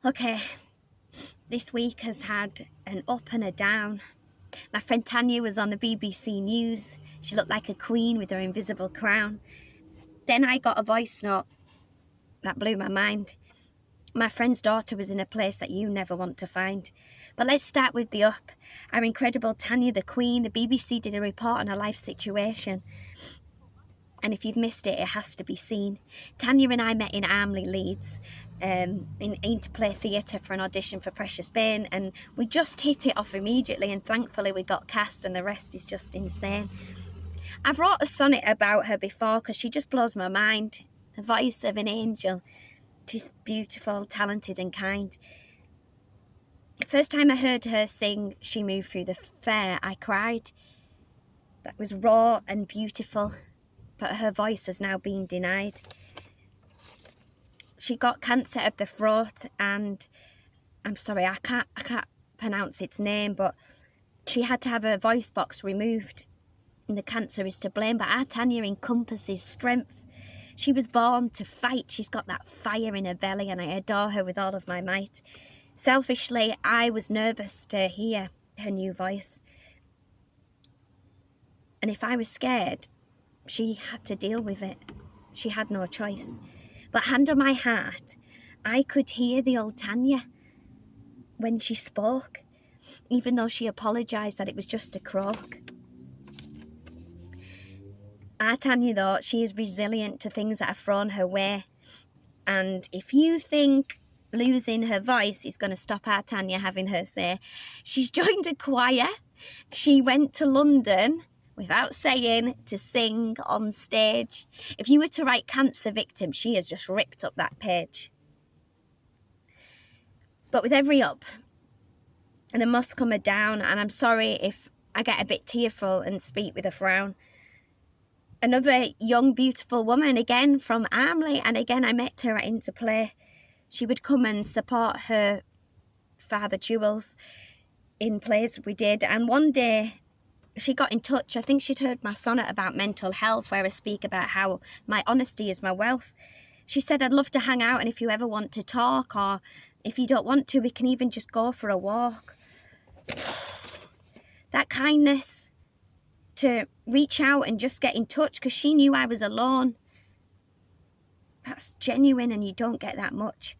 Okay, this week has had an up and a down. My friend Tanya was on the BBC News. She looked like a queen with her invisible crown. Then I got a voice note that blew my mind. My friend's daughter was in a place that you never want to find. But let's start with the up. Our incredible Tanya, the queen, the BBC did a report on her life situation. And if you've missed it, it has to be seen. Tanya and I met in Armley, Leeds, in Interplay Theatre for an audition for Precious Bain, and we just hit it off immediately, and thankfully we got cast, and the rest is just insane. I've wrote a sonnet about her before because she just blows my mind. The voice of an angel. She's beautiful, talented and kind. The first time I heard her sing She Moved Through the Fair, I cried. That was raw and beautiful. But her voice has now been denied. She got cancer of the throat, and I'm sorry, I can't pronounce its name, but she had to have her voice box removed, and the cancer is to blame. But our Tanya encompasses strength. She was born to fight. She's got that fire in her belly, and I adore her with all of my might. Selfishly, I was nervous to hear her new voice, and if I was scared, she had to deal with it. She had no choice. But hand on my heart, I could hear the old Tanya when she spoke, even though she apologised that it was just a croak. Our Tanya, though, she is resilient to things that are thrown her way. And if you think losing her voice is going to stop our Tanya having her say, she's joined a choir. She went to London without saying to sing on stage. If you were to write cancer victim, she has just ripped up that page. But with every up, there must come a down, and I'm sorry if I get a bit tearful and speak with a frown. Another young, beautiful woman, again from Armley, and again I met her at Interplay. She would come and support her father Jules in plays we did, and one day she got in touch. I think she'd heard my sonnet about mental health, where I speak about how my honesty is my wealth. She said, I'd love to hang out, and if you ever want to talk, or if you don't want to, we can even just go for a walk. That kindness to reach out and just get in touch, because she knew I was alone. That's genuine, and you don't get that much.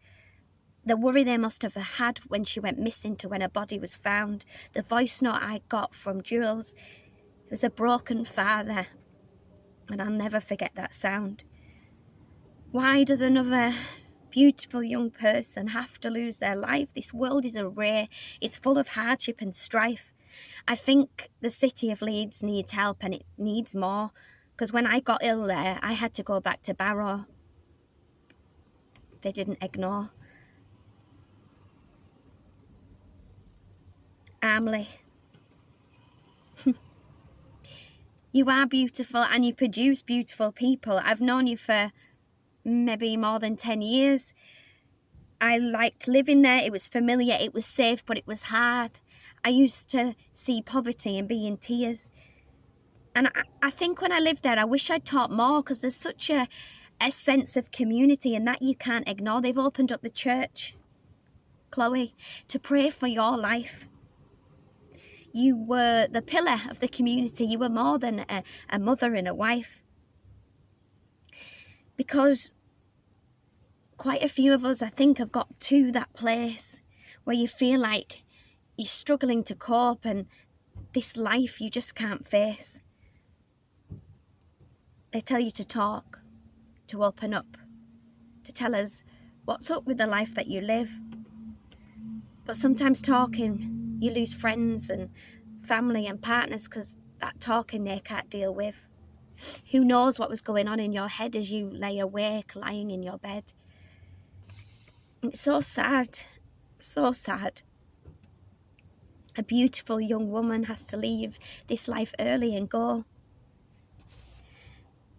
The worry they must have had when she went missing to when her body was found. The voice note I got from Jules. It was a broken father, and I'll never forget that sound. Why does another beautiful young person have to lose their life? This world is array. It's full of hardship and strife. I think the city of Leeds needs help, and it needs more, because when I got ill there, I had to go back to Barrow. They didn't ignore. Armley. You are beautiful, and you produce beautiful people. I've known you for maybe more than 10 years. I liked living there. It was familiar, it was safe, but it was hard. I used to see poverty and be in tears. And I think when I lived there, I wish I'd taught more, because there's such a sense of community, and that you can't ignore. They've opened up the church, Chloe, to pray for your life. You were the pillar of the community. You were more than a mother and a wife. Because quite a few of us, I think, have got to that place where you feel like you're struggling to cope, and this life you just can't face. They tell you to talk, to open up, to tell us what's up with the life that you live. But sometimes talking, you lose friends and family and partners, because that talking they can't deal with. Who knows what was going on in your head as you lay awake, lying in your bed. It's so sad, so sad. A beautiful young woman has to leave this life early and go.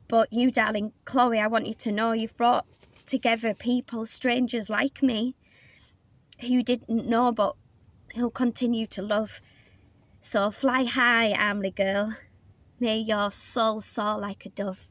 But you, darling Chloe, I want you to know you've brought together people, strangers like me, who you didn't know but who'll continue to love. So fly high, Armley girl. May your soul soar like a dove.